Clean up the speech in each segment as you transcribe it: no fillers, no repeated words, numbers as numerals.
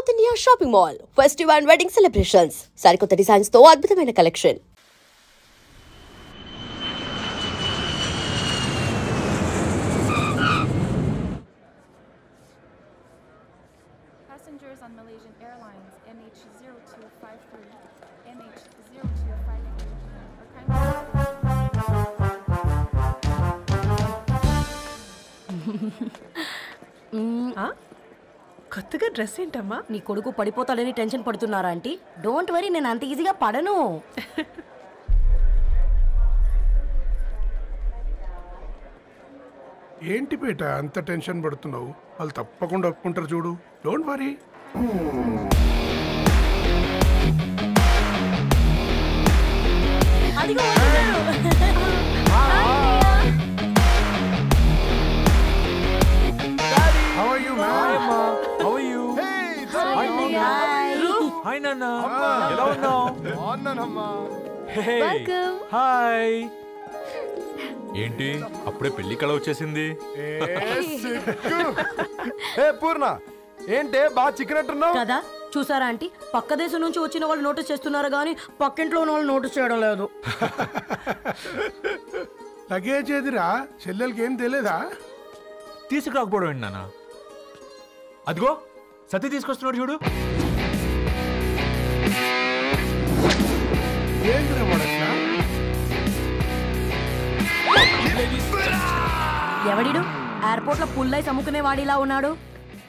South India Shopping Mall. Festival and wedding celebrations. Sarikota designs తో అద్భుతమైన collection. Passengers on Malaysian Airlines MH0253, MH0253 are కొత్తగా dress ఏంటమ్మా? నీ కొడుకు పడిపోతాడని tension పడుతున్నారా ఆంటీ? డోంట్ వరీ, నేను అంత ఈజీగా పడను. ఏంటి పేట అంత టెన్షన్ పడుతున్నావు? వాళ్ళు తప్పకుండా ఒప్పుకుంటారు చూడు. Don't worry. అదిగో How are you, man? Hi, Amma. How are you? Hey, Hi, Nana. ఎలా ఉన్నావు? బాగున్నానమ్మా. Hey. Hi. ఏంటి అప్పుడే పెళ్లి కళ వచ్చేసింది? పూర్ణ ఏంటే బాగా చికెనట్టున్నావు కదా, చూసారా ఆంటీ? పక్క దేశం నుంచి వచ్చిన వాళ్ళు నోటీస్ చేస్తున్నారు కానీ పక్కింట్లో ఉన్న వాళ్ళు నోటీస్ చేయడం లేదు. లగేజ్ ఏదిరా? చెల్లెలకి ఏం తెలియదా? తీసుకురాకపోవడం ఏంటి నాన్న? అదిగో సతీ తీసుకొస్తున్నాడు చూడు. ఏంటిరా వాడట్లా? ఎవడిడు ఎయిర్పోర్ట్ లో పుల్లై సమ్ముకునే వాడిలా ఉన్నాడు?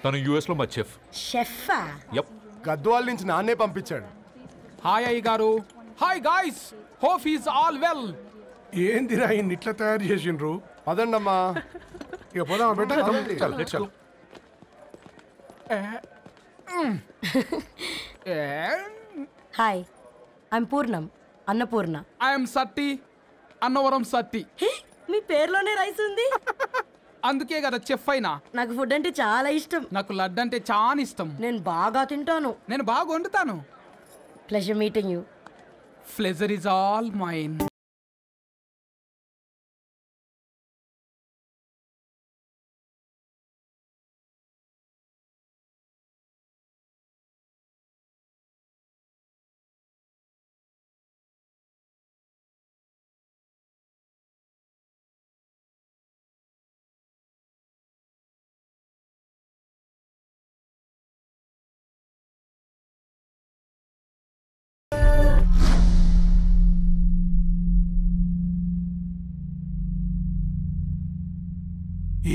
తను యుఎస్ లో మా చెఫ్. షెఫా? యప్. గద్వాల నుంచి నాన్నే పంపించాడు. హాయ్ అయ్య గారు. Hi guys, hope is all well. ఏందిరా ఇన్ని ఇట్లా తయారు చేసిండ్రు? పదండమ్మా. ఇక పోదామా బెట్ట? చల్. Hi, I'm Purnam, Annapurna. I'm Satti, Annavaram Satti. మీ పేర్లోనే రైస్ ఉంది. అందుకే కదా చెఫ్ అయినా. నాకు ఫుడ్ అంటే చాలా ఇష్టం. నాకు లడ్డు అంటే చాలా ఇష్టం. నేను బాగా తింటాను. నేను బాగా వండుతాను. Pleasure meeting you. Pleasure is all mine.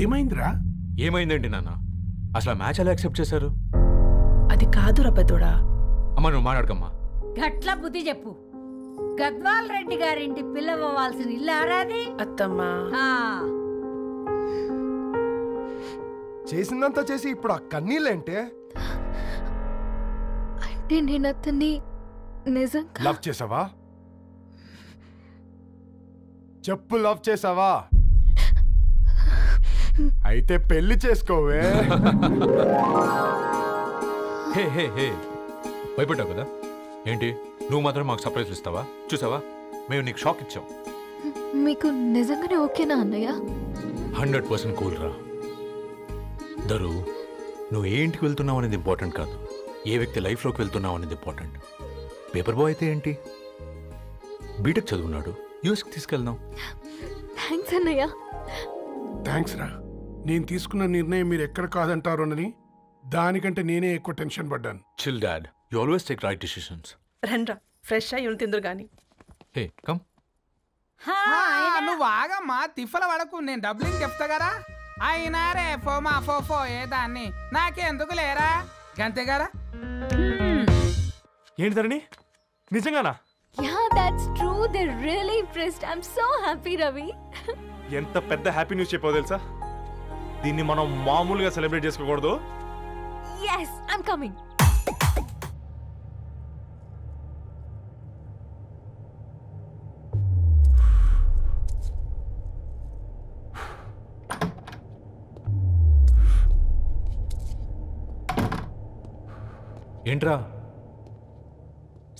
ఏమైందిరా? ఏమైందేంటి నాన్న? అసలు ఆ మ్యాచ్ ఎలా యాక్సెప్ట్ చేశారు? అది కాదు రబ్బతోడా. అమ్మ నువ్వు మాట్లాడకమ్మా. గట్ల బుద్ధి చెప్పు. గద్వాల్ రెడ్డి గారింటి పిల్లవ్వాల్సిన ఇల్లు ఆరాది. అత్తమ్మా, చేసిందంతా చేసి ఇప్పుడు ఆ కన్నీళ్ళేంటే? అంటే నేను అతన్ని నిజంగా లవ్ చేసావా? చెప్పు, లవ్ చేసావా? అయితే పెళ్లి చేసుకోవే. హే హే హే, భయపడ్డావు కదా? ఏంటి నువ్వు మాత్రం మాకు సర్ప్రైజ్ ఇస్తావా? చూసావా, మేము నీకు షాక్ ఇచ్చాం. మీకు నిజంగానే ఓకేనా అన్నయ్య? 100% కూల్ రా. దరు, నువ్వు ఏ ఇంటికి వెళ్తున్నావు అనేది ఇంపార్టెంట్ కాదు, ఏ వ్యక్తి లైఫ్లోకి వెళ్తున్నావు అనేది ఇంపార్టెంట్. పేపర్ బాయ్ అయితే ఏంటి, బీటెక్ చదువున్నాడు, యూఎస్కి తీసుకెళ్దాం. థ్యాంక్స్ అన్నయ్య. థ్యాంక్స్ రా. నేను తీసుకున్న నిర్ణయం మీరు ఎక్కడ కాదంటారోనని దానికంటే నేనే ఎక్కువ టెన్షన్ పడ్డాను. Chill dad, you always take right decisions. రండ్రా, ఫ్రెష్ అయ్యి ఉండి తిందురు గాని. Hey come. నువ్వు ఆగమ్మా, తిఫల పడకు. నేను డబ్బులు చెప్తా కదా. అయినా రే ఫో ఏ దాన్ని నాకెందుకు లేరా గంతే కదా. ఏంటి ధరణి, నిజంగానా? Yeah, that's true. They're really impressed. I'm so happy, Ravi. ఎంత పెద్ద హ్యాపీ న్యూస్ చెప్పావు తెలుసా? దీన్ని మనం మామూలుగా సెలబ్రేట్ చేసుకోకూడదు. Yes, I'm coming. ఏంట్రా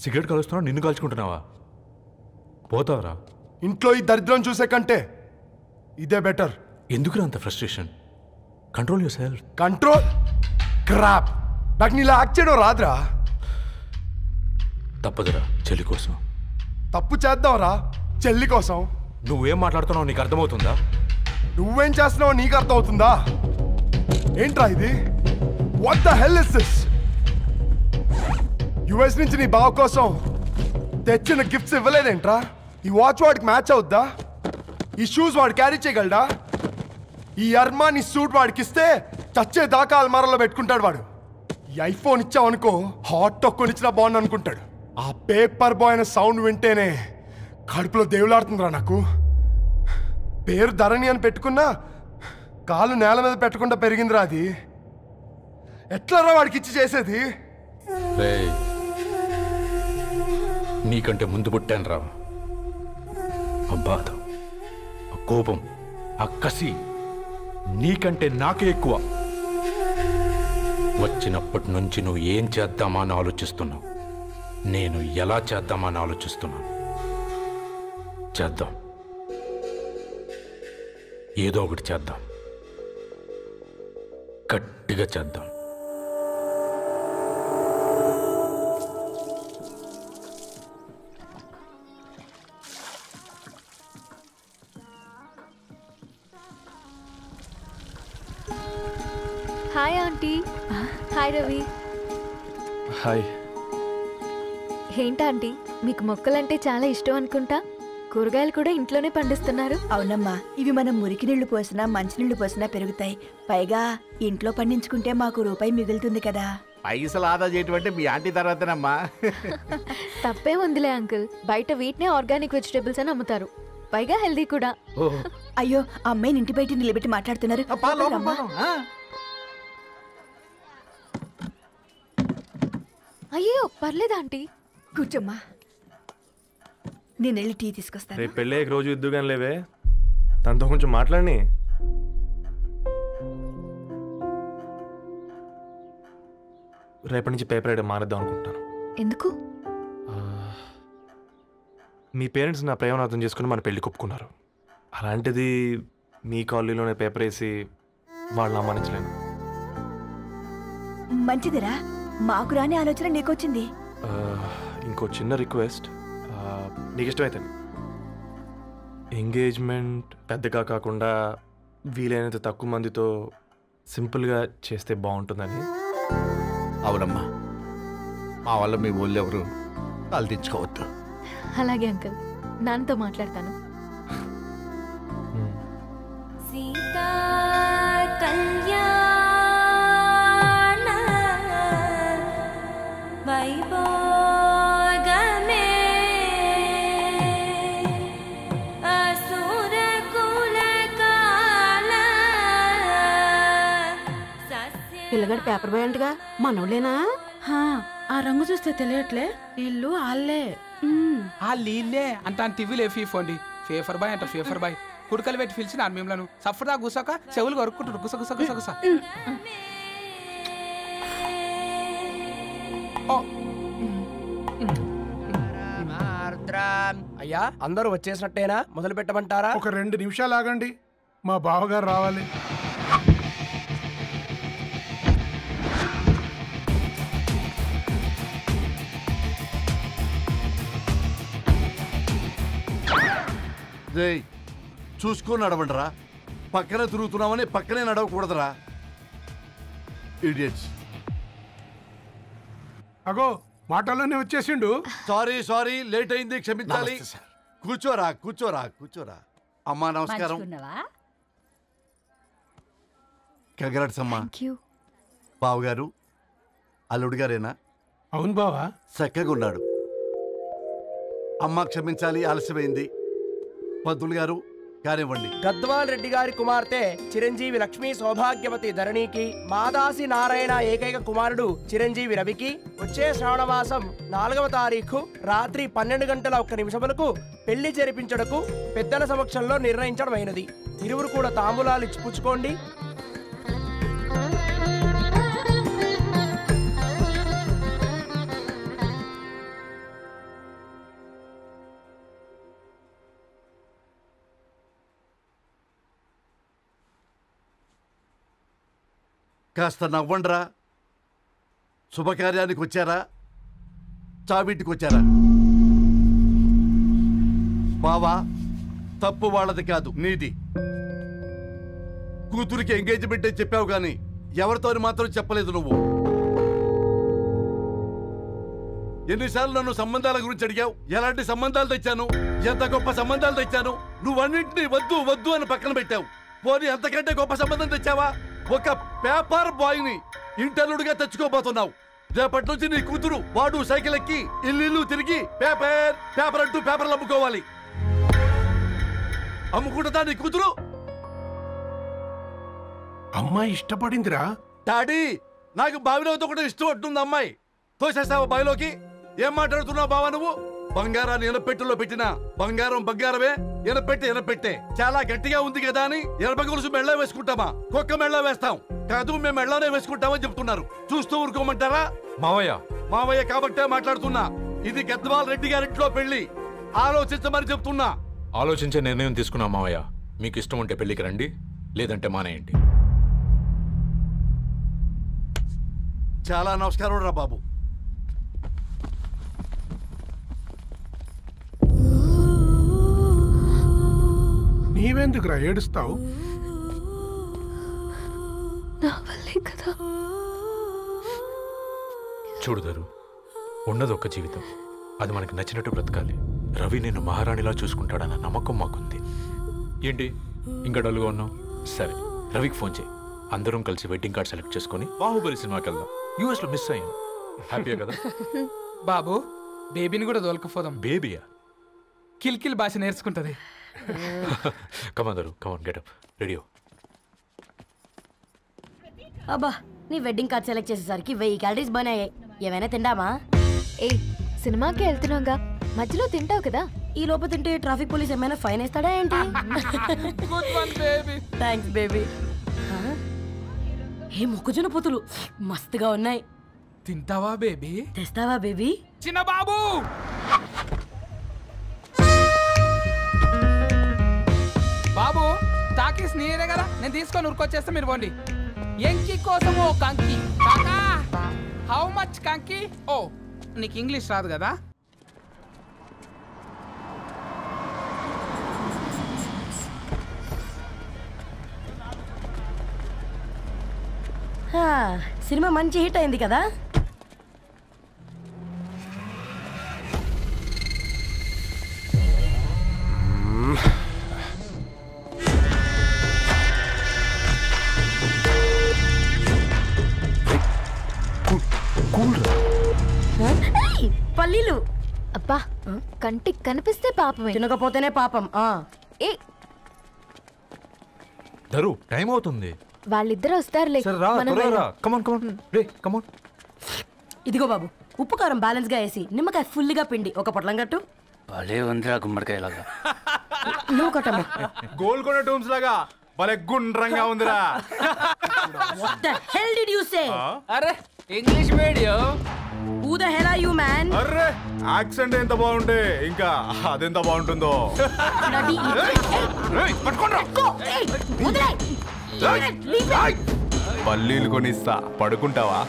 సిగరెట్ కాలుస్తున్నావు, నిన్ను కాల్చుకుంటున్నావా? పోతావరా? ఇంట్లో ఈ దరిద్రం చూసే కంటే ఇదే బెటర్. ఎందుకురా అంత frustration? Control your self. Control crap. నాకు నీలా యాక్ట్ చేయడం రాదురా. తప్పదురా చెల్లి కోసం. తప్పు చేద్దాంరా చెల్లి కోసం. నువ్వేం మాట్లాడుతున్నావు నీకు అర్థమవుతుందా? నువ్వేం చేస్తున్నావో నీకు అర్థమవుతుందా? ఏంట్రా ఇది? What the hell is this? US నుంచి నీ బావ కోసం తెచ్చిన గిఫ్ట్స్ ఇవ్వలేదేంట్రా? ఈ వాచ్ వాడికి మ్యాచ్ అవుద్దా? ఈ షూస్ వాడు క్యారీ చేయగలడా? ఈ అర్మాని సూట్ వాడికి ఇస్తే చచ్చే దాకా అల్మారాలో పెట్టుకుంటాడు వాడు. ఈ ఐఫోన్ ఇచ్చావనుకో హాట్ టొక్కని ఇచ్చినా బాగుంది అనుకుంటాడు. ఆ పేపర్ బాయ్ అనే సౌండ్ వింటేనే కడుపులో దేవులాడుతుందిరా నాకు. పేరు ధరణి అని పెట్టుకున్నా కాలు నేల మీద పెట్టకుండా పెరిగిందిరా అది. ఎట్లరా వాడికి ఇచ్చి చేసేది? నీకంటే ముందు పుట్టాను రా. ఆ బాధ, ఆ కోపం, ఆ కసి నీకంటే నాకే ఎక్కువ. వచ్చినప్పటి నుంచి నువ్వు ఏం చేద్దామా అని ఆలోచిస్తున్నావు. నేను ఎలా చేద్దామా అని ఆలోచిస్తున్నాను. చేద్దాం, ఏదో ఒకటి చేద్దాం, గట్టిగా చేద్దాం. Hi aunty. Hi Ravi. Hi. ఏంటా ఆంటీ, మీకు మొక్కలంటే చాలా ఇష్టం అనుకుంటా. కూరగాయలు కూడా ఇంట్లోనే పండిస్తున్నారు. అవునమ్మా, ఇవి మనం మురికి నీళ్లు పోసినా మంచినీళ్లు పోసినా పెరుగుతాయి. పైగా ఇంట్లో పండించుకుంటే మాకు రూపాయి మిగులుతుంది కదా. పైసలు ఆదా చేయటం అంటే మీ ఆంటీ తర్వాతనమ్మా. తప్పే ఉందిలే అంకుల్, బయట వీటినే ఆర్గానిక్ వెజిటేబుల్స్ అని అమ్ముతారు, పైగా హెల్దీ కూడా. అయ్యో, అమ్మాయిని ఇంటి బయట నిలబెట్టి మాట్లాడుతున్నారు. అయ్యో పర్లేదు ఆంటీ, కూర్చోమ్మా. నేను వెళ్ళి టీ తీసుకొస్తాను. రేపు పెళ్ళి రోజు ఇద్దుగాని లేవే, తనతో కొంచెం మాట్లాడి. రేపటి నుంచి పేపర్ వేయడం మానేద్దాం అనుకుంటాను. ఎందుకు? మీ పేరెంట్స్ నా ప్రేమను అర్థం చేసుకుని మన పెళ్లి ఒప్పుకున్నారు. అలాంటిది మీ కాలనీలోనే పేపర్ వేసి వాళ్ళని అమ్మానించలేను. మంచిదిరా, మాకు రాని ఆలోచన నీకొచ్చింది. ఇంకో చిన్న రిక్వెస్ట్, నీకు ఇష్టమైతే ఎంగేజ్మెంట్ పెద్దగా కాకుండా వీలైనంత తక్కువ మందితో సింపుల్గా చేస్తే బాగుంటుందని. అవునమ్మా, మా వల్ల మీ ఊళ్ళో ఎవరు తలదించుకోవద్దు. అలాగే అంకుల్, నాన్నతో మాట్లాడతాను. సీతా కళ్యాణ వైభోగమే అసుర కుల కాల. పిల్లగాడు పేపర్ బాయ్ అంటగా మనోళ్ళేనా? ఆ రంగు చూస్తే తెలియట్లే, ఇల్లు ఆళ్ళే. ఆ లీల్లే అంత టీవీలో ఫీఫోండి. ఫేఫర్ బాయ్ అంట, ఫేఫర్ బాయ్. కుడుకలు పెట్టి పిలిచిన మిమ్మలను సఫర్దా గుసక చెవులు కొరుక్కుంటారు. గుస గుస గుస గుస. అయ్యా, అందరూ వచ్చేసినట్టేనా? మొదలు పెట్టమంటారా? ఒక 2 నిమిషాలు ఆగండి, మా బావగారు రావాలి. చూసుకొని నడవండిరా. పక్కనే తిరుగుతున్నామని పక్కనే నడవకూడదురా. ఇడియట్స్. అగో మాటల్లోనే వచ్చేసిండు. సారీ సారీ, లేట్ అయింది, క్షమించాలి. కూర్చోరా కూర్చోరా కూర్చోరా. అమ్మా నమస్కారం. కంగ్రాట్స్ అమ్మా. బావగారు అల్లుడు గారేనా? అవును బావా. చక్కగా ఉన్నాడు. అమ్మ క్షమించాలి, ఆలస్యమైంది. పంతులు గారు కానివ్వండి. గద్వాల్ రెడ్డి గారి కుమార్తె చిరంజీవి లక్ష్మీ సౌభాగ్యవతి ధరణికి, మాదాసి నారాయణ ఏకైక కుమారుడు చిరంజీవి రవికి వచ్చే శ్రావణమాసం 4వ తారీఖు రాత్రి 12:01 పెళ్లి జరిపించడకు పెద్దల సమక్షంలో నిర్ణయించడమైనది. ఇరువురు కూడా తాంబూలాలు ఇచ్చి పుచ్చుకోండి. కాస్త నవ్వండ్రా. శుభకార్యానికి వచ్చారా చావింటికి వచ్చారా? బావా, తప్పు వాళ్ళది కాదు, నీది. కూతురికి ఎంగేజ్మెంట్ అని చెప్పావు కానీ ఎవరితో మాత్రం చెప్పలేదు నువ్వు. ఎన్నిసార్లు నన్ను సంబంధాల గురించి అడిగావు? ఎలాంటి సంబంధాలు తెచ్చాను, ఎంత గొప్ప సంబంధాలు తెచ్చాను. నువ్వన్నింటినీ వద్దు వద్దు అని పక్కన పెట్టావు. పోనీ అంతకంటే గొప్ప సంబంధం తెచ్చావా? ఒక పేపర్ బాయ్ ని ఇంటర్లుడిగా తెచ్చుకోబోతున్నావు. రేపటి నుంచి నీ కూతురు వాడు సైకిల్ ఎక్కి ఇల్లు తిరిగి పేపర్ పేపర్ అంటూ పేపర్లు అమ్ముకోవాలి. అమ్ముకుంటుందా నీ కూతురు? అమ్మాయి ఇష్టపడిందిరా. డాడీ, నాకు బావిలోతో కూడా ఇష్టం అంటుంది అమ్మాయి. తోసేస్తావా బావిలోకి? ఏం మాట్లాడుతున్నావు బావా నువ్వు? బంగారాన్ని ఎనపెట్టులో పెట్టినా బంగారం బంగారమే, ఎనపెట్టే చాలా గట్టిగా ఉంది కదా అని ఎనప గొలుసు మెళ్ళ వేసుకుంటామా? కుక్క మెళ్ళ వేస్తాం కాదు, మేము మెళ్ళనే వేసుకుంటామని చెప్తున్నారు. చూస్తూ ఊరుకోమంటారా? మావయ్య కాబట్టే మాట్లాడుతున్నా. ఇది గద్వాల్ రెడ్డి గారింట్లో పెళ్లి, ఆలోచించమని చెప్తున్నా. ఆలోచించే నిర్ణయం తీసుకున్నా మావయ్య. మీకు ఇష్టం ఉంటే పెళ్లికి రండి, లేదంటే మానేయండి. చాలా నమస్కారం రా బాబు. నీవెందుకురా ఏడుస్తావు? నా వల్లే కదా. చూడుదారు, ఉన్నది ఒక్క జీవితం, అది మనకి నచ్చినట్టు బ్రతకాలి. రవి నేను మహారాణిలా చూసుకుంటాడన్న నమ్మకం మాకుంది. ఏంటి ఇంకా డల్గా ఉన్నావు? సరే, రవికి ఫోన్ చేయి. అందరం కలిసి వెడ్డింగ్ కార్డ్ సెలెక్ట్ చేసుకుని బాహుబలి సినిమాకి వెళ్దాం. యూఎస్ లో మిస్ అయ్యాను. హ్యాపీయా కదా? బాబు, బేబీని కూడా దొలకపోదాం. బేబీయా? కిల్కిల్ భాష నేర్చుకుంటది. కమాందరు, కమాన్ గెటప్ రెడీ. అబ్బా, నీ వెడ్డింగ్ కార్డ్ సెలెక్ట్ చేసేసరికి 1000 క్యాలరీస్ బర్న్ అయ్యాయి. ఏమైనా తిండామా? ఏ, సినిమాకి వెళ్తున్నాగా, మధ్యలో తింటావు కదా. ఈ లోపు తింటే ట్రాఫిక్ పోలీస్ ఏమైనా ఫైన్ వేస్తాడా ఏంటి? Thanks baby. ఏ మొక్కజొన్న పొతులు మస్తుగా ఉన్నాయి. తింటావా బేబీ? తెస్తావా బేబీ? చిన్న బాబు, బాబు టాకీస్ నీరే కదా, నేను తీసుకొని ఉరికొచ్చేస్తే మీరు పోండి. ఎంకి కోసం ఓ కంకి. కాకా, హౌ మచ్ కంకి? ఓ, నీకు ఇంగ్లీష్ రాదు కదా? సినిమా మంచి హిట్ అయింది కదా? పల్లీలు. అబ్బా, కంటికి కనిపిస్తే పాపమే, తినకపోతేనే పాపం. ఏ దరు, టైం అవుతుంది. వాళ్ళిద్దరు వస్తారులే. ఇదిగో బాబు, ఉప్పు కారం బ్యాలెన్స్ గా వేసి నిమ్మకాయ ఫుల్ గా పిండి ఒక పొట్లం కట్టు. భలే ఉందిరా గుమ్మడికాయలాగా. నువ్వు కట్టమ్మా. గోల్కొండ టూమ్స్ లాగా భలే గుండ్రంగా ఉందిరా. What the hell did you say? అరే, English medium. Who the hell are you, man? అరే, యాక్సెంట్ ఎంత బాగుంటే ఇంకా అదెంత బాగుంటుందో. పల్లీలు కొనిస్తా, పడుకుంటావా?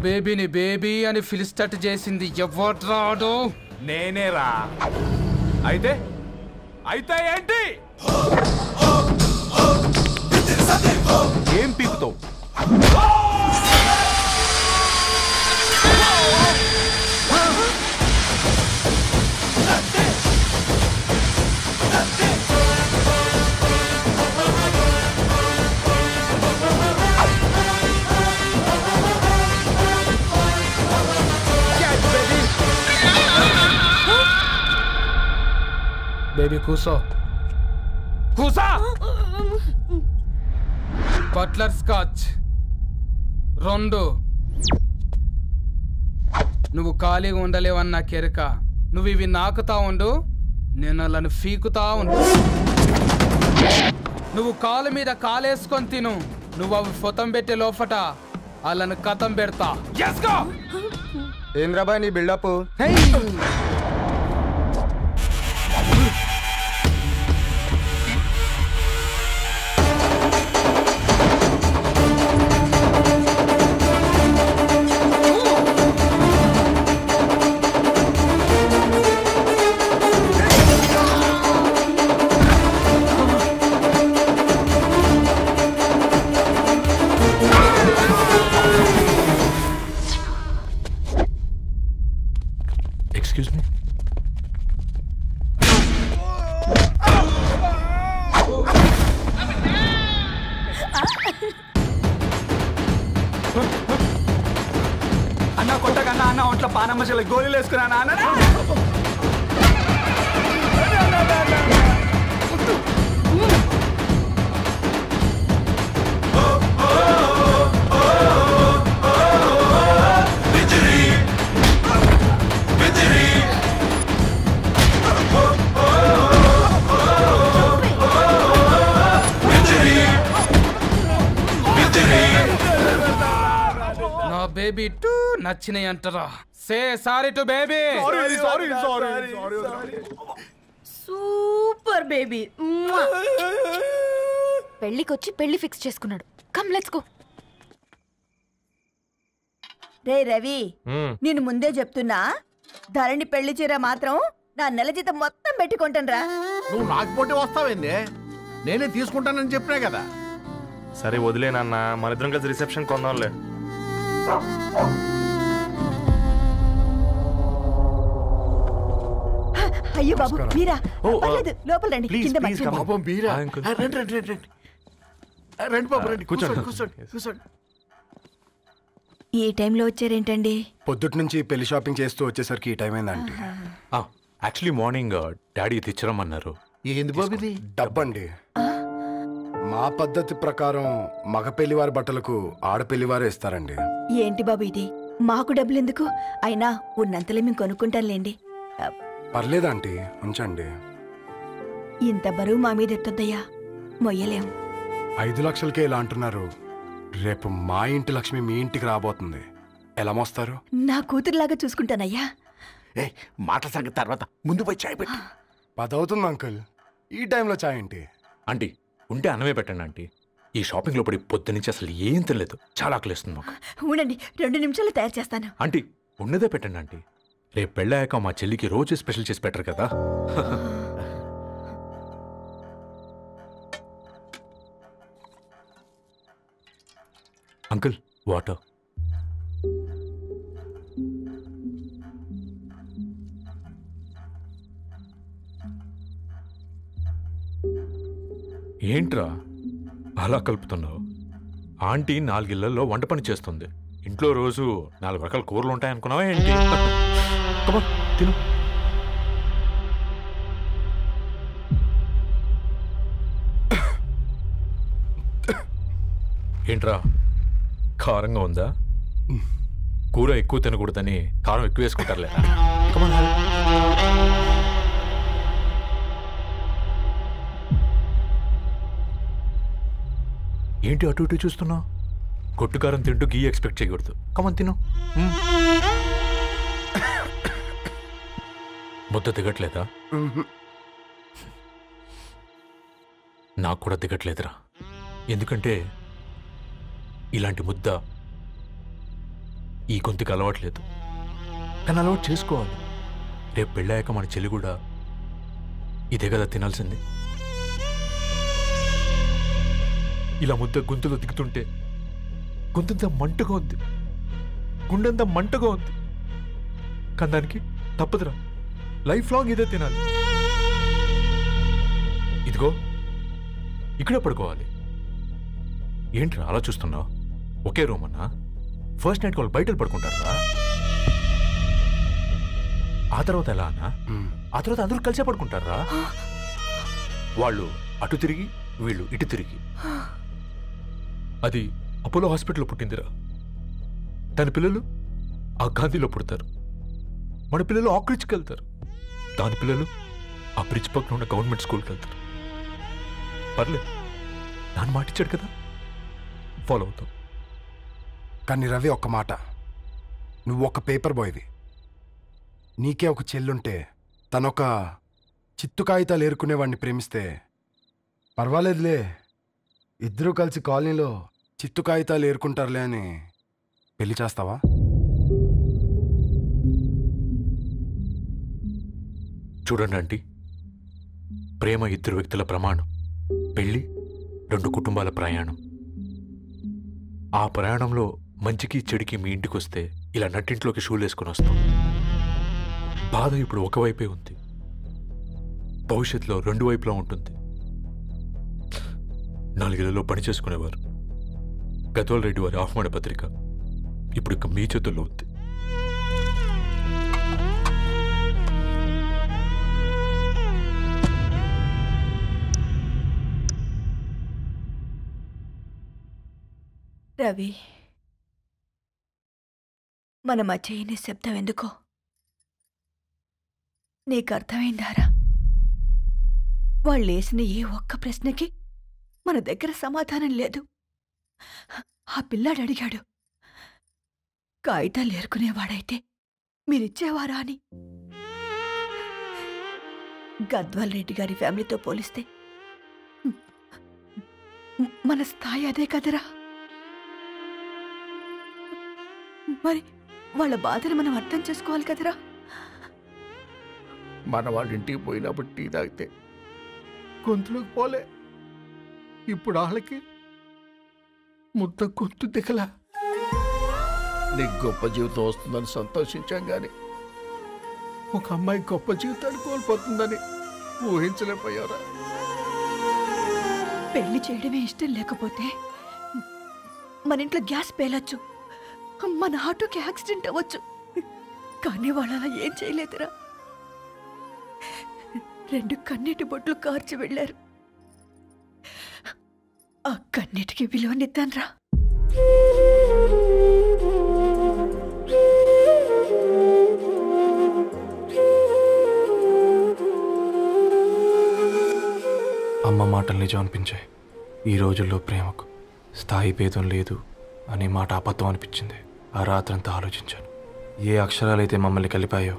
బేబీని బేబీ అని ఫిలిస్టట్ చేసింది ఎవడ్రాడు? నేనేరా. అయితే అయితే ఏంటి? ఏం పీకుతావు? బేబీ కూసో కూసా. Buttler scotch 2. నువ్వు ఖాళీగా ఉండలేవన్న కెరక. నువ్వు ఇవి నాకుతా ఉండు, నేను అలాను ఫీకుతా ఉండు. నువ్వు కాలు మీద కాలేసుకొని తిను. నువ్వు అవి ఫొతం పెట్టే లోపట అలాను కథం పెడతా. ఏంద్రాబాయ్ నీ బిల్డప్? Excuse me? అన్న కొట్టకన్నా అన్న ఒంట్లో పానమ్మశలు గోళీలు వేసుకున్నా అన్న. బేబీ టూ నచ్చినాయి అంటారా? Say sorry to baby. Super baby. పెళ్ళికొచ్చి పెళ్లి ఫిక్స్ చేసుకున్నాడు. Come let's go. రే రవి, నేను ముందే చెప్తున్నా, ధరణి పెళ్లి చీర మాత్రం నా నెల జీతం మొత్తం పెట్టుకుంటాను. నువ్వు నాకు పోటీ వస్తావేంది? నేనే తీసుకుంటానని చెప్పినా కదా. సరే వదిలేనన్న, మన ఇద్దరం కలిసి రిసెప్షన్ కొందాంలే. అయ్యో బాబు మీరా? పర్లేదు, లోపల రండి. కింద కూర్చోండి. ఈ టైంలో వచ్చారేంటండి? పొద్దుటి నుంచి పెళ్లి షాపింగ్ చేస్తూ వచ్చేసరికి ఈ టైం అయిందండి. యాక్చువల్లీ మార్నింగ్ డాడీ తెచ్చరమన్నారు. ఏంది బాబు ఇది? డబ్బండి. మా పద్ధతి ప్రకారం మగ పెళ్లివారి బట్టలకు ఆడపెళ్లివారే ఇస్తారండి. ఏంటి బాబు ఇది? మాకు డబ్బులు ఎందుకు? అయినా ఉన్నంతలో మేము కొనుక్కుంటాంలేండి. పర్లేదంటీ, ఉంచండి. ఇంత బరువు మా మీద ఎత్తొద్దయ్యా, మొయ్యలేం. 5 లక్షలకే ఇలా అంటున్నారు. రేపు మా ఇంటి లక్ష్మి మీ ఇంటికి రాబోతుంది. ఎలా మోస్తారు? నా కూతురులాగా చూసుకుంటానయ్యా. మాట సంగతి తర్వాత, ముందు పోయి చాయ్ పెట్టి. 10 అవుతుంది అంకుల్, ఈ టైంలో చాయ్ ఏంటి? ఆంటీ ఉంటే అన్నమే పెట్టండి ఆంటీ. ఈ షాపింగ్ లో పడి పొద్దు నుంచి అసలు ఏం తినలేదు. చాలా ఆకలిస్తుంది మాకు. ఉండండి, 2 నిమిషాలు తయారు చేస్తాను. ఆంటీ ఉన్నదే పెట్టండి ఆంటీ. రేపు పెళ్ళాక మా చెల్లికి రోజు స్పెషల్ చేసి పెట్టరు కదా. Uncle water. ఏంట్రా అలా కలుపుతున్నావు? ఆంటీ 4 ఇళ్లలో వంట పని చేస్తుంది. ఇంట్లో రోజు 4 రకాల కూరలు ఉంటాయనుకున్నావా ఏంటి? తిను. ఏంట్రా కారంగా ఉందా? కూర ఎక్కువ తినకూడదని కారం ఎక్కువ వేసుకుంటారులే. ఏంటి అటు ఇటు చూస్తున్నావు? కొట్టుకారం తింటూ గీ ఎక్స్పెక్ట్ చేయకూడదు. కమన్ తిను. ముద్ద దిగట్లేదా? నాకు కూడా దిగట్లేదురా. ఎందుకంటే ఇలాంటి ముద్ద ఈ గొంతుకి అలవాట్లేదు. కానీ అలవాటు చేసుకోవాలి. రేపు పెళ్ళాక మన చెల్లి కూడా ఇదే కదా తినాల్సింది. ఇలా ముద్ద గొంతులో దిగుతుంటే గొంతంతా మంటగా ఉంది, గుండెంతా మంటగా ఉంది. కానీ దానికి తప్పదురా, లైఫ్ లాంగ్ ఇదే తినాలి. ఇదిగో ఇక్కడే పడుకోవాలి. ఏంట్రా అలా చూస్తున్నావు? ఒకే రూమ్ అన్నా? ఫస్ట్ నైట్ వాళ్ళు బయట పడుకుంటారా? ఆ తర్వాత ఎలా అన్నా? ఆ తర్వాత అందరూ కలిసే పడుకుంటారా? వాళ్ళు అటు తిరిగి వీళ్ళు ఇటు తిరిగి. అది అపోలో హాస్పిటల్లో పుట్టిందిరా. తన పిల్లలు ఆ గాంధీలో పుడతారు. మన పిల్లలు ఆక్రిడ్జ్కి వెళ్తారు. దాని పిల్లలు ఆ బ్రిడ్జ్ పక్కన ఉన్న గవర్నమెంట్ స్కూల్కి వెళ్తారు. పర్లేదు, నాన్న మాటిచ్చాడు కదా, ఫాలో అవుతాం. కానీ రవి, ఒక్క మాట, నువ్వు ఒక పేపర్ బాయ్వి. నీకే ఒక చెల్లుంటే తనొక చిత్తు కాగితాలు ఏరుకునేవాడిని ప్రేమిస్తే పర్వాలేదులే, ఇద్దరూ కలిసి కాలనీలో చిత్తు కాగితాలు ఏరుకుంటారులే అని పెళ్లి చేస్తావా? చూడండి ఆంటీ, ప్రేమ ఇద్దరు వ్యక్తుల ప్రమాణం, పెళ్ళి రెండు కుటుంబాల ప్రయాణం. ఆ ప్రయాణంలో మంచికి చెడుకి మీ ఇంటికి వస్తే ఇలా నట్టింట్లోకి షూలు వేసుకుని వస్తాం. బాధ ఇప్పుడు ఒకవైపే ఉంది, భవిష్యత్తులో రెండు వైపులా ఉంటుంది. 4 ఏళ్లలో పని చేసుకునేవారు గద్వాల్ రెడ్డి వారి ఆహ్వాన పత్రిక ఇప్పుడు ఇక మీ చేతుల్లో ఉంది. రవి, మన మధ్య ఈ నిశ్శబ్దం ఎందుకో నీకు అర్థమైందారా? వాళ్ళేసిన ఏ ఒక్క ప్రశ్నకి మన దగ్గర సమాధానం లేదు. ఆ పిల్లాడు అడిగాడు, కాగితాలు ఏరుకునేవాడైతే మీరిచ్చేవారా అని. గద్వాల్ రెడ్డి గారి ఫ్యామిలీతో పోలిస్తే మన స్థాయి అదే కదరా. మరి వాళ్ళ బాధను మనం అర్థం చేసుకోవాలి కదరా. మన వాళ్ళ ఇంటికి పోయినప్పుడు టీ తాగితే గొంతులోకి పోలే, ఇప్పుడు వాళ్ళకి ముద్ద గొంతు దిగలా. నీకు గొప్ప జీవితం వస్తుందని సంతోషించాం కానీ ఒక అమ్మాయి గొప్ప జీవితాన్ని కోల్పోతుందని ఊహించలేకపోయారా? పెళ్లి చేయడమే ఇష్టం లేకపోతే మన ఇంట్లో గ్యాస్ పేలొచ్చు, మన ఆటోకి యాక్సిడెంట్ అవ్వచ్చు, కానీ వాళ్ళు అలా ఏం చేయలేదురా. 2 కన్నీటి బొట్లు కార్చి వెళ్ళారు. ఆ కన్నీటికి విలువనిద్దాన్రా. అమ్మ మాటలు నిజం అనిపించాయి. ఈ రోజుల్లో ప్రేమకు స్థాయి భేదం లేదు అనే మాట అబద్ధం అనిపించింది. ఆ రాత్రంతా ఆలోచించాను. ఏ అక్షరాలైతే మమ్మల్ని కలిపాయో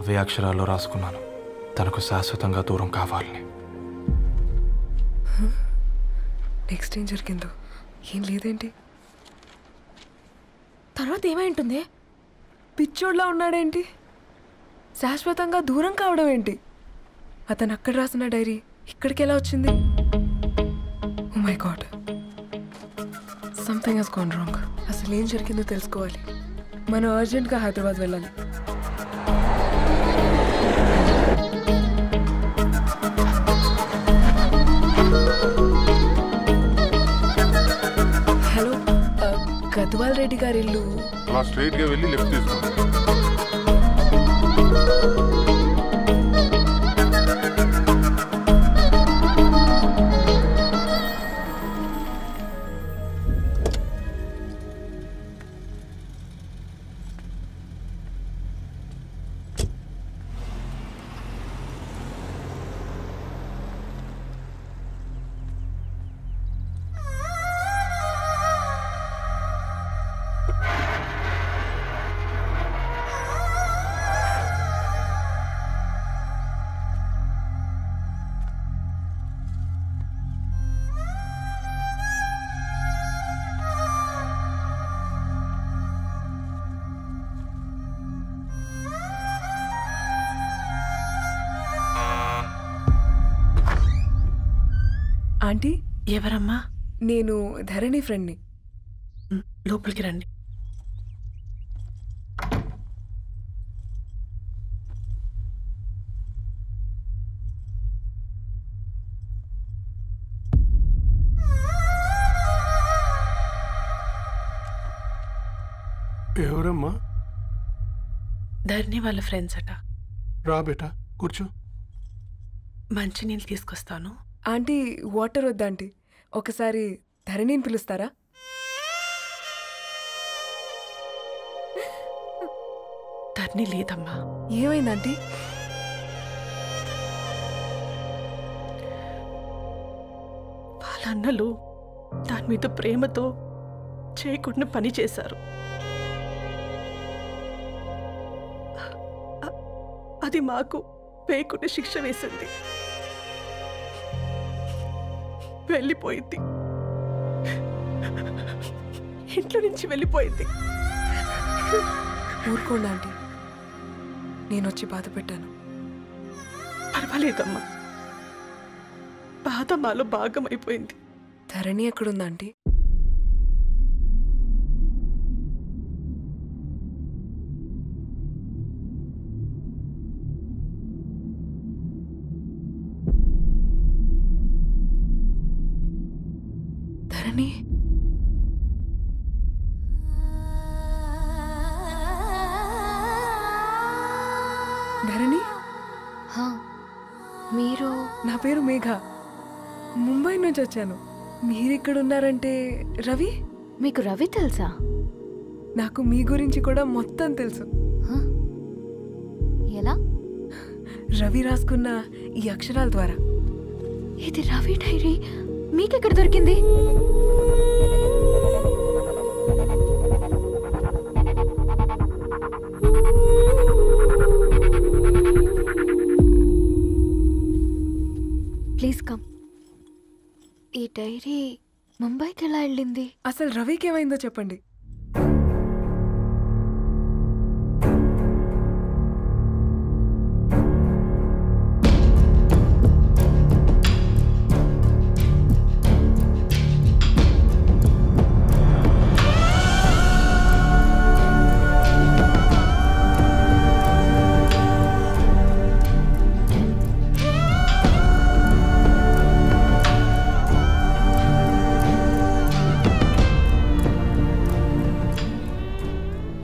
అవే అక్షరాల్లో రాసుకున్నాను, తనకు శాశ్వతంగా దూరం కావాలని. నెక్స్ట్ ఏం జరిగిందో ఏం లేదేంటి? తర్వాత ఏమై ఉంటుంది? పిచ్చోడ్లా ఉన్నాడేంటి? శాశ్వతంగా దూరం కావడం ఏంటి? అతను అక్కడ రాసిన డైరీ ఇక్కడికి ఎలా వచ్చింది? Oh my god, something has gone wrong. అసలు ఏం జరిగిందో తెలుసుకోవాలి. మనం అర్జెంట్గా హైదరాబాద్ వెళ్ళాలి. హలో, గద్వాల్ రెడ్డి గారి ఇల్లు అలా స్ట్రైట్గా వెళ్ళి లెఫ్ట్ తీసుకోండి. ఆంటీ, ఎవరమ్మా? నేను ధరణి ఫ్రెండ్ని. లోపలికి రండి. ఎవరమ్మా? ధరణి వాళ్ళ ఫ్రెండ్స్ అట. రా బేటా. కూర్చో. మంచినీళ్ళు తీసుకొస్తాను. ఆంటీ వాటర్ వద్దా ఆంటీ, ఒకసారి ధరణిని పిలుస్తారా? ధరణి లేదమ్మా. ఏమైంది ఆంటీ? వాళ్ళ అన్నలు దాని మీద ప్రేమతో చేయకుండా పని చేశారు. అది మాకు పేయకుండా శిక్ష వేసింది. వెళ్ళిపోయింది, ఇంట్లో నుంచి వెళ్ళిపోయింది. ఊరుకోండి ఆంటీ, నేను వచ్చి బాధ పెట్టాను. పర్వాలేదమ్మా, బాధ మాలో భాగం అయిపోయింది. ధరణి ఎక్కడుందా ఆంటీ? ధరణి ధరణి, మీరు? నా పేరు మేఘ, ముంబై నుంచి వచ్చాను. మీరిక్కడున్నారంటే రవి? మీకు రవి తెలుసా? నాకు మీ గురించి కూడా మొత్తం తెలుసు. ఎలా? రవి రాసుకున్న ఈ అక్షరాల ద్వారా. ఇది రవి డైరీ మీకెక్కడ దొరికింది? Please come. ఈ డైరీ ముంబైకి ఎలా వెళ్ళింది? అసలు రవికి ఏమైందో చెప్పండి.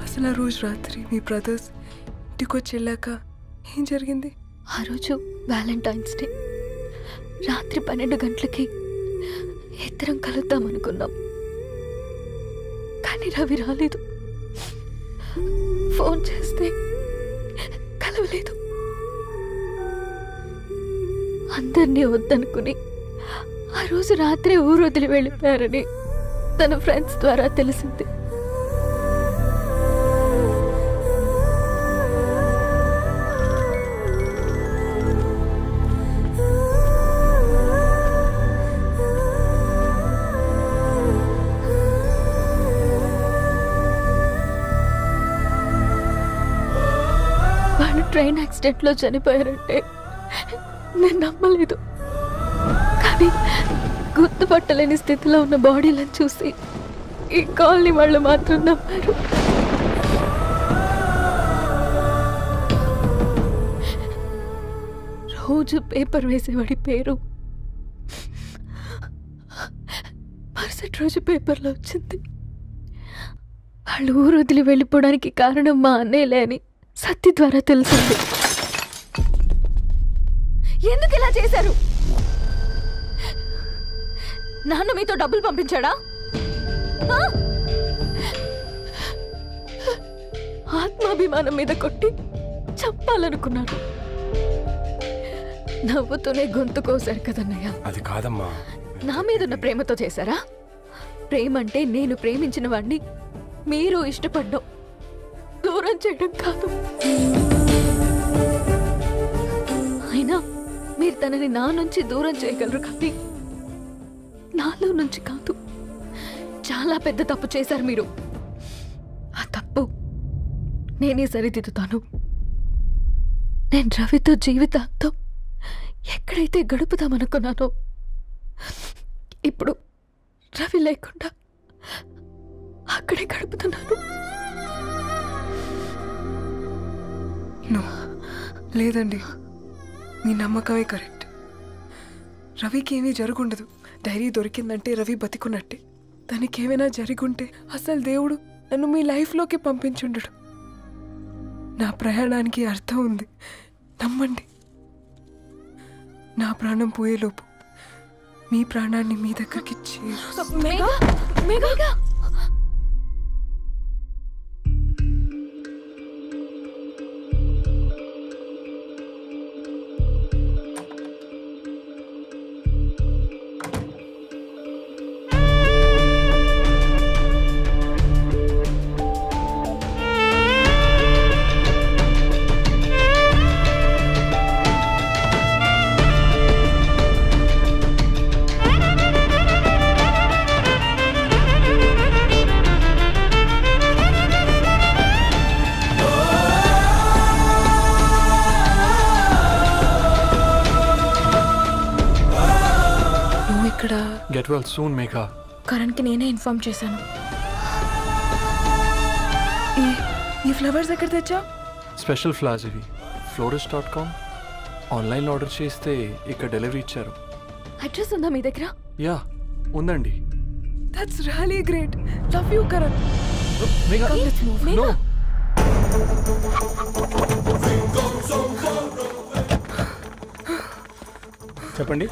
అసలు ఆ రోజు రాత్రి మీ బ్రదర్స్ ఇంటికి వచ్చి వెళ్ళాక ఏం జరిగింది? ఆ రోజు వ్యాలంటైన్స్ డే రాత్రి 12 గంటలకి ఇద్దరం కలుద్దాం అనుకున్నాం. కానీ రవి రాలేదు. ఫోన్ చేస్తే కలవలేదు. అందరినీ వద్దనుకుని ఆ రోజు రాత్రి ఊరు వదిలి వెళ్ళిపోయారని తన ఫ్రెండ్స్ ద్వారా తెలిసింది. ట్రైన్ యాక్సిడెంట్లో చనిపోయారంటే నేను నమ్మలేదు. కానీ గుర్తుపట్టలేని స్థితిలో ఉన్న బాడీలను చూసి ఈ కాలనీ వాళ్ళు మాత్రం నమ్మారు. రోజు పేపర్ వేసేవాడి పేరు మరుసటి రోజు పేపర్లో వచ్చింది. వాళ్ళు ఊరు వదిలి వెళ్ళిపోవడానికి కారణం మా అన్నయ్యలే అని సత్య ద్వారా తెలిసింది. ఎందుకు ఇలా చేశారు? నాన్న మీతో డబ్బులు పంపించాడా? ఆత్మాభిమానం మీద కొట్టి చంపాలనుకున్నాను. నవ్వుతూనే గొంతు కోసారు కదన్నయ్య. అది కాదమ్మా. నా మీదున్న ప్రేమతో చేశారా? ప్రేమంటే నేను ప్రేమించిన వాడిని మీరు ఇష్టపడ్డం, దూరం చేయడం కాదు. అయినా మీరు తనని నా నుంచి దూరం చేయగలరు, కానీ నాలో నుంచి కాదు. చాలా పెద్ద తప్పు చేశారు మీరు. ఆ తప్పు నేనే సరిదిద్దుతాను. నేను రవితో జీవితాంతం ఎక్కడైతే గడుపుదామనుకున్నానో ఇప్పుడు రవి లేకుండా అక్కడే గడుపుతున్నాను. లేదండి, మీ నమ్మకమే కరెక్ట్. రవికి ఏమీ జరుగుండదు. డైరీ దొరికిందంటే రవి బతికున్నట్టే. దానికి ఏమైనా జరుగుంటే అసలు దేవుడు నన్ను మీ లైఫ్లోకి పంపించుండడు. నా ప్రయాణానికి అర్థం ఉంది, నమ్మండి. నా ప్రాణం పోయేలోపు మీ ప్రాణాన్ని మీ దగ్గరికి గెట్ వెల్ సూన్ మేఘా. కరణ్కి నేనే ఇన్ఫార్మ్ చేశాను. ఈ ఫ్లవర్స్ ఎక్కడ తెచ్చా? స్పెషల్ ఫ్లవర్స్ ఇవి. florist.com ఆన్లైన్లో ఆర్డర్ చేస్తే ఇక్కడ డెలివరీ ఇచ్చారు. అడ్రస్ ఉందా మీ దగ్గర? యా ఉందండి. That's really great. Love you Karan. No చెప్పండి.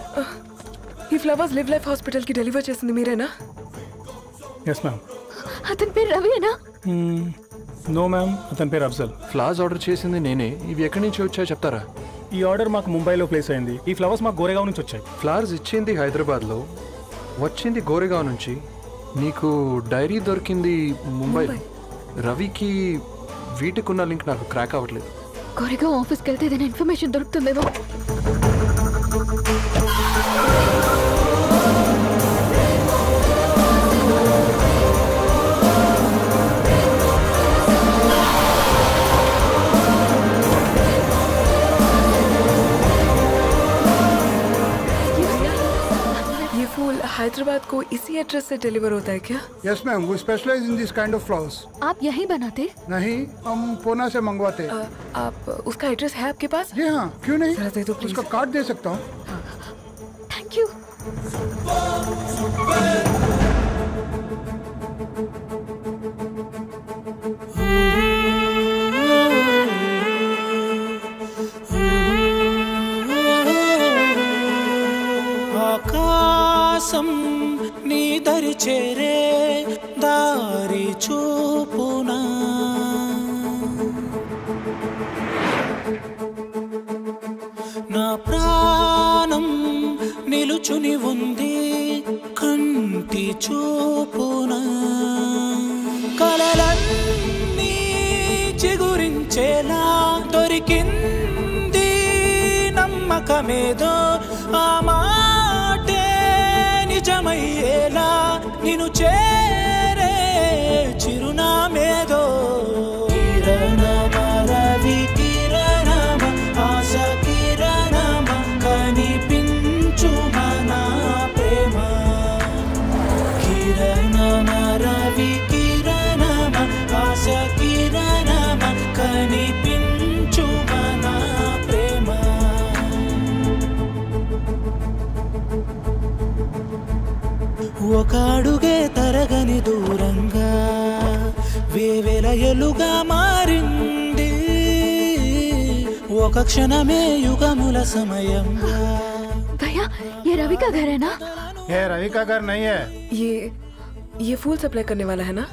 ఈ ఫ్లవర్స్ లివ్ లైఫ్ హాస్పిటల్కి డెలివర్ చేసింది మీరేనా? Yes ma'am. అతని పేరు రవియేనా? నో మ్యామ్, అతని పేరు అఫ్జల్. ఫ్లవర్స్ ఆర్డర్ చేసింది నేనే. ఇవి ఎక్కడి నుంచి వచ్చాయో చెప్తారా? ఈ ఆర్డర్ మాకు ముంబైలో ప్లేస్ అయింది. ఈ ఫ్లవర్స్ మాకు గోరేగావ్ నుంచి వచ్చాయి. ఫ్లవర్స్ ఇచ్చింది హైదరాబాద్లో, వచ్చింది గోరేగావ్ నుంచి. నీకు డైరీ దొరికింది ముంబై. రవికి వీటికున్న లింక్ నాకు క్రాక్ అవ్వట్లేదు. గోరేగావ్ ఆఫీస్కి వెళ్తే ఏదైనా ఇన్ఫర్మేషన్ దొరుకుతుందేమో. हैदराबाद को इसी एड्रेस से डिलीवर होता है क्या? यस मैम, वो specialize in this kind of flowers. आप यहीं बनाते? नहीं, हम पूना से मंगवाते. आप उसका एड्रेस है आपके पास? जी हाँ, क्यों नहीं? जरा दे दो प्लीज. उसका कार्ड दे सकता हूँ. Thank you. ఆకాశం నీ దరి చేరే దారి చూపునా, నా ప్రాణం నిలుచుని ఉంది కంటి చూపునా, కలలన్నీ చిగురించేలా దొరికింది నమ్మకమేదో, ఆ మాటే నిజమయ్యేలా నిన్ను చేరే చిరునామేదో. కిరణమ రవి కిరణమ ఆశ కిరణమ కనిపించు మన ప్రేమ. కిరణమ రవి కిరణమ ఆశ కిరణమ కనిపించు మన ప్రేమ. ఒక అడుగే తరగని దూరంగా వేవేల ఎలుగా మారింది, ఒక క్షణమే యుగముల సమయంగా. भैया ये रवि का घर है ना? ये रवि का घर नहीं है. ये फूल सप्लाई करने वाला है ना?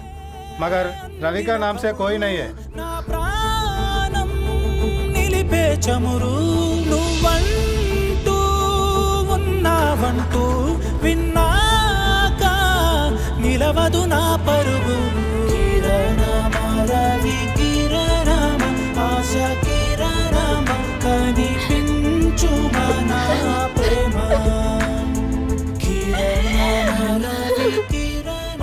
मगर रवि का नाम से कोई नहीं है. నా ప్రాణం నిలిపే చమురు నువ్వంటూ ఉన్నావంటూ విన్నాక నిలవదు నా పరుగు. కిరణమ రవి కిరణమ ఆశ కిరణమ కనిపించు మన ప్రేమ. కిరణమ రవి కిరణమ.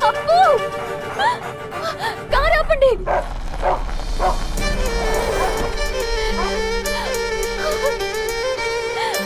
అప్పు కారు ఆపండి. అప్పు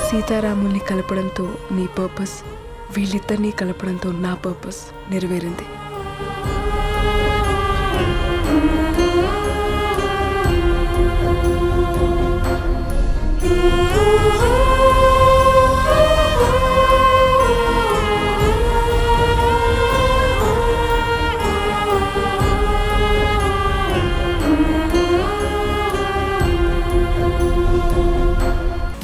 సీతారాముల్ని కలపడంతో నీ పర్పస్, వీళ్ళిద్దరినీ కలపడంతో నా పర్పస్ నెరవేరింది.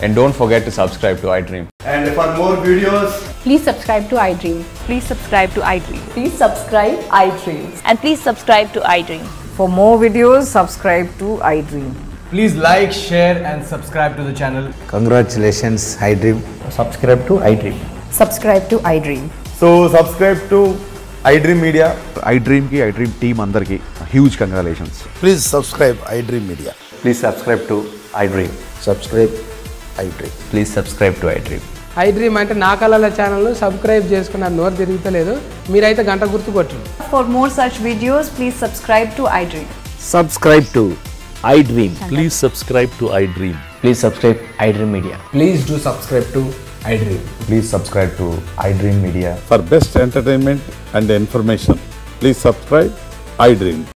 And don't forget to subscribe to iDream. And for more videos, please subscribe to iDream. Please subscribe to iDream. Please subscribe iDream. And please subscribe to iDream. For more videos, subscribe to iDream. Please like, share and subscribe to the channel. Congratulations, iDream. Subscribe to iDream. Subscribe to iDream. So subscribe to iDream Media. iDream ki iDream team andarki huge congratulations. Please subscribe iDream Media. Please subscribe to iDream. Subscribe iDream. Please subscribe to iDream. iDream అంటే నా కళల channel subscribe చేసుకున్న నోరు తిరుగుతలేదు. మీరైతే గంట గుర్తు కొట్టండి. For more such videos, please subscribe to iDream. Subscribe to iDream. Please subscribe to iDream. Please subscribe iDream Media. Please do subscribe to iDream. Please subscribe to iDream Media. For best entertainment and information, please subscribe iDream.